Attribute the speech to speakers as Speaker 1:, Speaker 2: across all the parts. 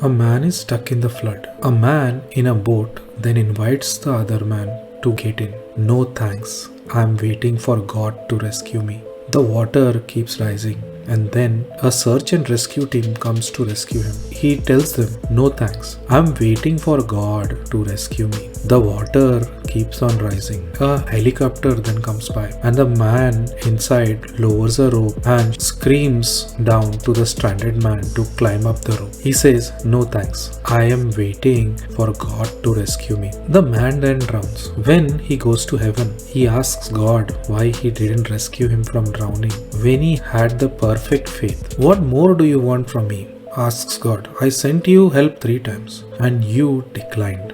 Speaker 1: A man is stuck in the flood. A man in a boat then invites the other man to get in. No thanks. I am waiting for God to rescue me. The water keeps rising, and then a search and rescue team comes to rescue him. He tells them, "No thanks. I'm waiting for God to rescue me." The water keeps on rising. A helicopter then comes by, and the man inside lowers a rope and screams down to the stranded man to climb up the rope. He says, "No thanks. I am waiting for God to rescue me." The man then drowns. When he goes to heaven, he asks God why he didn't rescue him from drowning when he had the perfect faith. "What more do you want from me?" asks God. "I sent you help 3 times and you declined."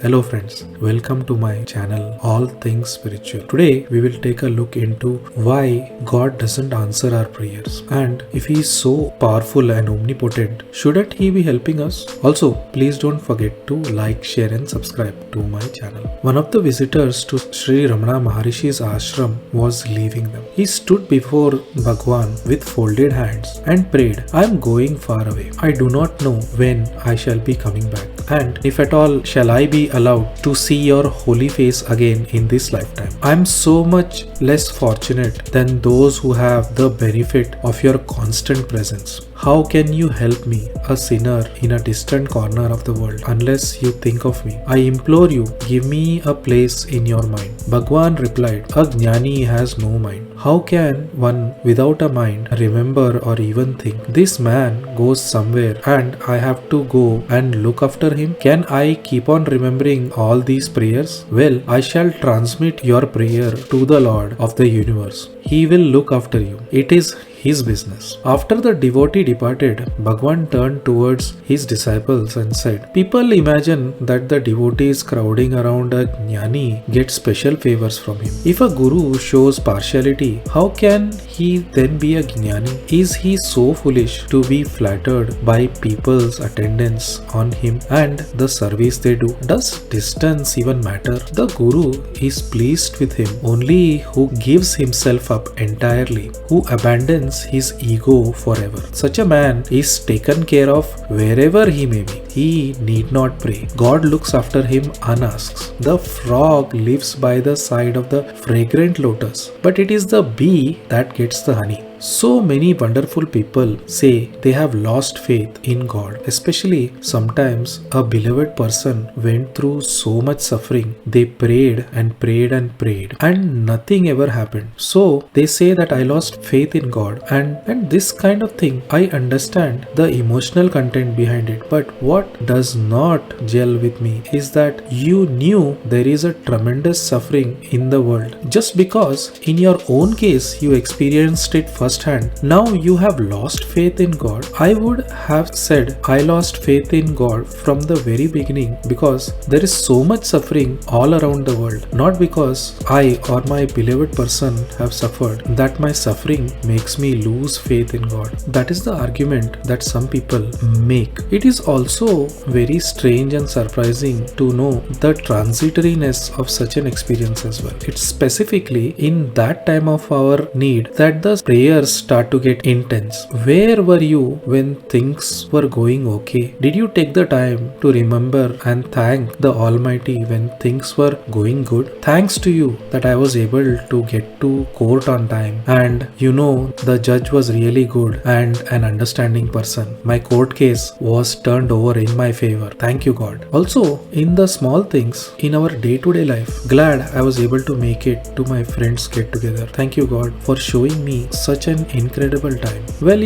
Speaker 1: Hello friends, welcome to my channel All Things Spiritual. Today we will take a look into why God doesn't answer our prayers, and if He is so powerful and omnipotent, shouldn't He be helping us? Also, please don't forget to like, share and subscribe to my channel. One of the visitors to Shri Ramana Maharishi's ashram was leaving them. He stood before Bhagavan with folded hands and prayed, "I am going far away. I do not know when I shall be coming back, and if at all shall I be allowed to see your holy face again in this lifetime. I am so much less fortunate than those who have the benefit of your constant presence. How can you help me, a sinner in a distant corner of the world, unless you think of me? I implore you, give me a place in your mind." Bhagavan replied, "A jnani has no mind. How can one without a mind remember or even think? This man goes somewhere and I have to go and look after him. Can I keep on remembering all these prayers? Well, I shall transmit your prayer to the Lord of the universe. He will look after you. It is his business." After the devotee departed, Bhagavan turned towards his disciples and said, "People imagine that the devotees crowding around a jnani get special favors from him. If a guru shows partiality, how can he then be a jnani? Is he so foolish to be flattered by people's attendance on him and the service they do? Does distance even matter? The guru is pleased with him only who gives himself up entirely, who abandons his ego forever. Such a man is taken care of wherever he may be. He need not pray. God looks after him unasked. The frog lives by the side of the fragrant lotus, but it is the bee that gets the honey. So many wonderful people say they have lost faith in God, especially sometimes a beloved person went through so much suffering. They prayed and prayed and prayed and nothing ever happened. So they say that I lost faith in God, and this kind of thing. I understand the emotional content behind it, but what does not gel with me is that you knew there is a tremendous suffering in the world. Just because in your own case you experienced it firsthand, now you have lost faith in God. I would have said I lost faith in God from the very beginning, because there is so much suffering all around the world. Not because I or my beloved person have suffered that my suffering makes me lose faith in God. That is the argument that some people make. It is also very strange and surprising to know the transitoriness of such an experience as well. It's specifically in that time of our need that the prayers start to get intense. Where were you when things were going okay? Did you take the time to remember and thank the Almighty when things were going good? Thanks to you that I was able to get to court on time, and the judge was really good and an understanding person. My court case was turned over in my favor. Thank you, God. Also, in the small things in our day-to-day life, glad I was able to make it to my friends get together. Thank you, God, for showing me such an incredible time. Well,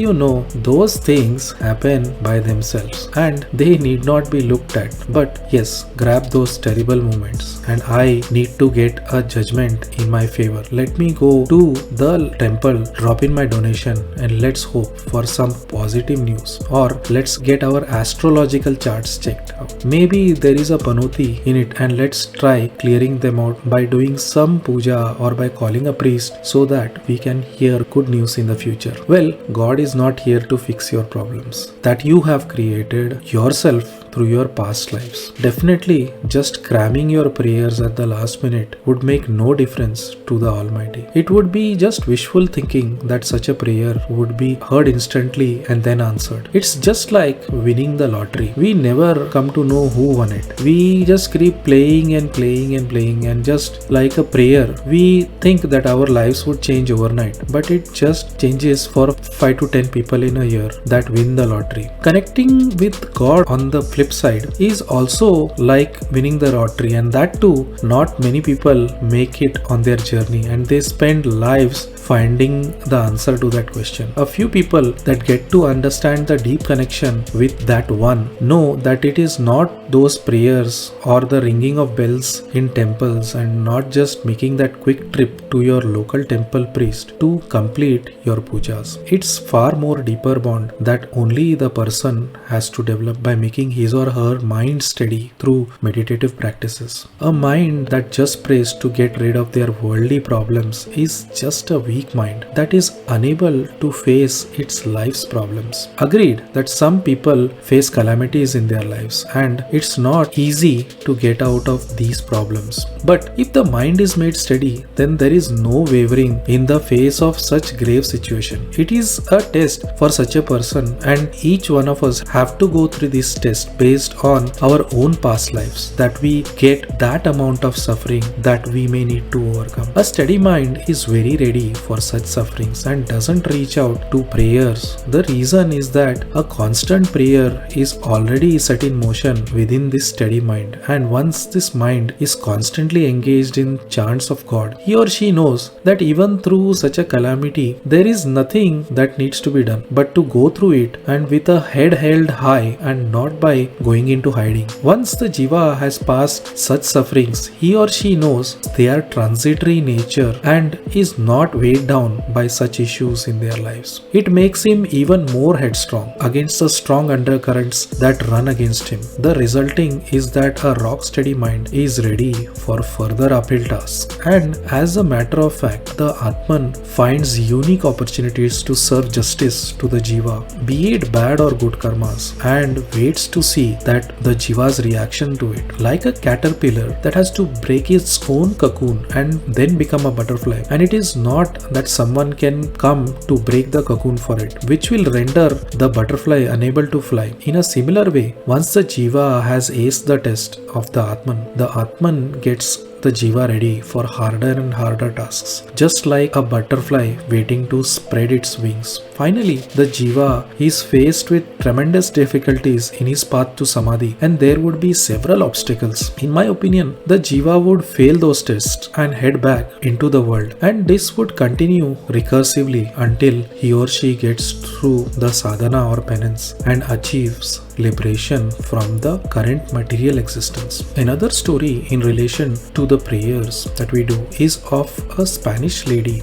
Speaker 1: those things happen by themselves and they need not be looked at. But yes, grab those terrible moments and I need to get a judgment in my favor. Let me go to the temple, drop in my donation, and let's hope for some positive news, or let's get our astrological charts checked out. Maybe there is a panoti in it, and let's try clearing them out by doing some puja or by calling a priest so that we can hear good news in the future. Well, God is not here to fix your problems that you have created yourself through your past lives. Definitely, just cramming your prayers at the last minute would make no difference to the Almighty. It would be just wishful thinking that such a prayer would be heard instantly and then answered. It's just like winning the lottery. We never come to know who won it. We just keep playing and playing and playing, and just like a prayer, we think that our lives would change overnight, but it just changes for 5 to 10 people in a year that win the lottery. Connecting with God on the flip side is also like winning the lottery, and that too, not many people make it on their journey, and they spend lives finding the answer to that question. A few people that get to understand the deep connection with that one know that it is not those prayers or the ringing of bells in temples, and not just making that quick trip to your local temple priest to complete your pujas. It's far more deeper bond that only the person has to develop by making his or her mind steady through meditative practices. A mind that just prays to get rid of their worldly problems is just a weak mind that is unable to face its life's problems. Agreed that some people face calamities in their lives, and it's not easy to get out of these problems. But if the mind is made steady, then there is no wavering in the face of such grave situation. It is a test for such a person, and each one of us have to go through this test based on our own past lives, that we get that amount of suffering that we may need to overcome. A steady mind is very ready for such sufferings and doesn't reach out to prayers. The reason is that a constant prayer is already set in motion within this steady mind, and once this mind is constantly engaged in chants of God, he or she knows that even through such a calamity, there is nothing that needs to be done but to go through it, and with a head held high and not by going into hiding. Once the jiva has passed such sufferings, he or she knows they are transitory in nature and is not weighed down by such issues in their lives. It makes him even more headstrong against the strong undercurrents that run against him. The resulting is that a rock steady mind is ready for further uphill tasks, and as a matter of fact, the Atman finds unique opportunities to serve justice to the jiva, be it bad or good karmas, and waits to see that the jiva's reaction to it, like a caterpillar that has to break its own cocoon and then become a butterfly. And it is not that someone can come to break the cocoon for it, which will render the butterfly unable to fly. In a similar way, once the jiva has aced the test of the Atman gets the jiva ready for harder and harder tasks, just like a butterfly waiting to spread its wings. Finally, the jiva is faced with tremendous difficulties in his path to samadhi, and there would be several obstacles. In my opinion, the jiva would fail those tests and head back into the world, and this would continue recursively until he or she gets through the sadhana or penance and achieves liberation from the current material existence. Another story in relation to the prayers that we do is of a Spanish lady,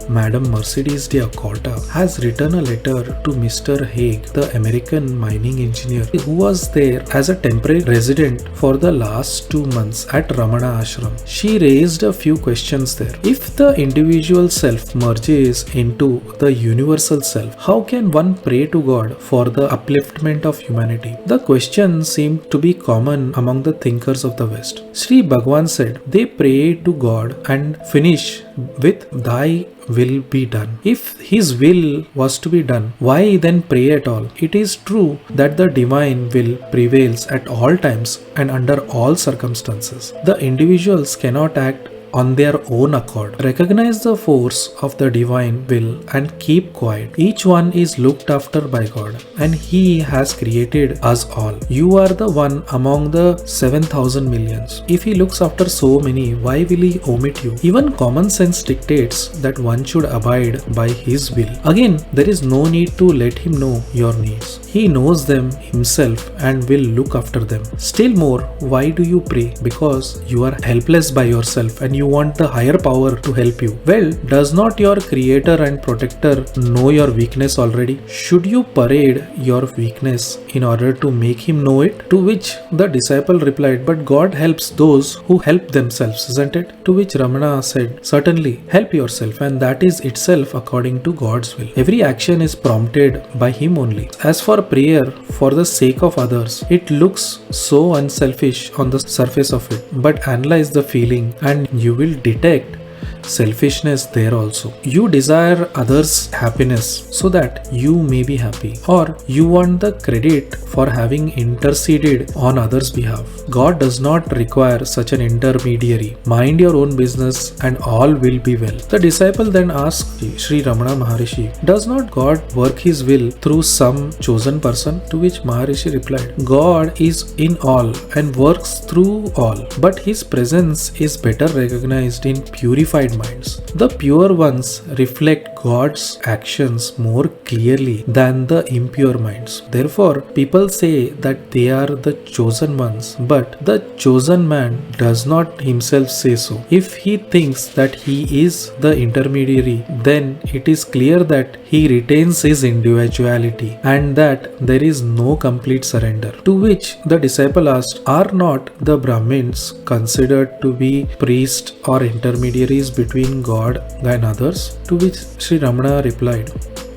Speaker 1: Madam Mercedes de Acosta, has written a letter to Mr. Haig, the American mining engineer, who was there as a temporary resident for the last 2 months at Ramana Ashram. She raised a few questions there. If the individual self merges into the universal self, how can one pray to God for the upliftment of humanity? The question seemed to be common among the thinkers of the West. Shri Bhagavan said, they pray to God and finish with thy will be done. If his will was to be done, why then pray at all? It is true that the divine will prevails at all times and under all circumstances. The individuals cannot act on their own accord. Recognize the force of the divine will and keep quiet. Each one is looked after by God, and He has created us all. You are the one among the 7,000 millions. If He looks after so many, why will He omit you? Even common sense dictates that one should abide by His will. Again, there is no need to let Him know your needs. He knows them Himself and will look after them. Still more, why do you pray? Because you are helpless by yourself and you want the higher power to help you. Well, does not your creator and protector know your weakness already? Should you parade your weakness in order to make him know it? To which the disciple replied, but God helps those who help themselves, isn't it? To which Ramana said, certainly, help yourself, and that is itself according to God's will. Every action is prompted by Him only. As for prayer for the sake of others, it looks so unselfish on the surface of it, but analyze the feeling and you will detect selfishness there also. You desire others' happiness so that you may be happy, or you want the credit for having interceded on others' behalf. God does not require such an intermediary. Mind your own business and all will be well. The disciple then asked Shri Ramana Maharishi, does not God work His will through some chosen person? To which Maharishi replied, God is in all and works through all, but His presence is better recognized in purified minds. The pure ones reflect God's actions more clearly than the impure minds. Therefore, people say that they are the chosen ones, but the chosen man does not himself say so. If he thinks that he is the intermediary, then it is clear that he retains his individuality and that there is no complete surrender. To which the disciple asked, are not the Brahmins considered to be priests or intermediaries between God and others? To which Sri Ramana replied,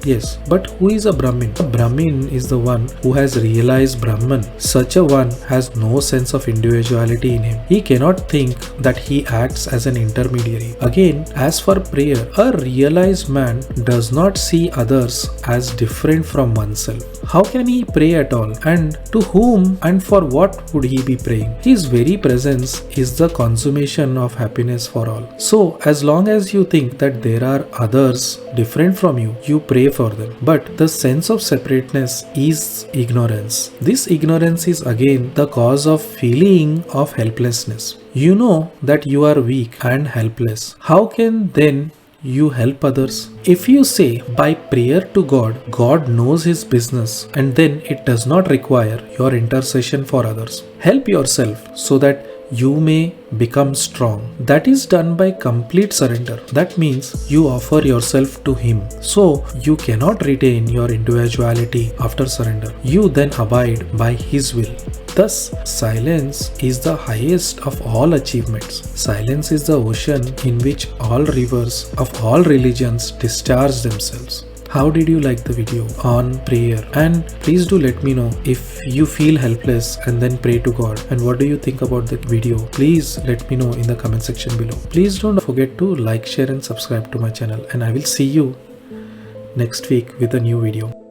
Speaker 1: yes, but who is a Brahmin? A Brahmin is the one who has realized Brahman. Such a one has no sense of individuality in him. He cannot think that he acts as an intermediary. Again, as for prayer, a realized man does not see others as different from oneself. How can he pray at all? And to whom and for what would he be praying? His very presence is the consummation of happiness for all. So, as long as you think that there are others different from you, you pray for them. But the sense of separateness is ignorance. This ignorance is again the cause of feeling of helplessness. You know that you are weak and helpless. How can then you help others? If you say by prayer to God, God knows His business and then it does not require your intercession for others. Help yourself so that you may become strong. That is done by complete surrender. That means you offer yourself to Him. So you cannot retain your individuality after surrender. You then abide by His will. Thus, silence is the highest of all achievements. Silence is the ocean in which all rivers of all religions discharge themselves. How did you like the video on prayer? And please do let me know if you feel helpless and then pray to God. And what do you think about the video? Please let me know in the comment section below. Please don't forget to like, share and subscribe to my channel. And I will see you next week with a new video.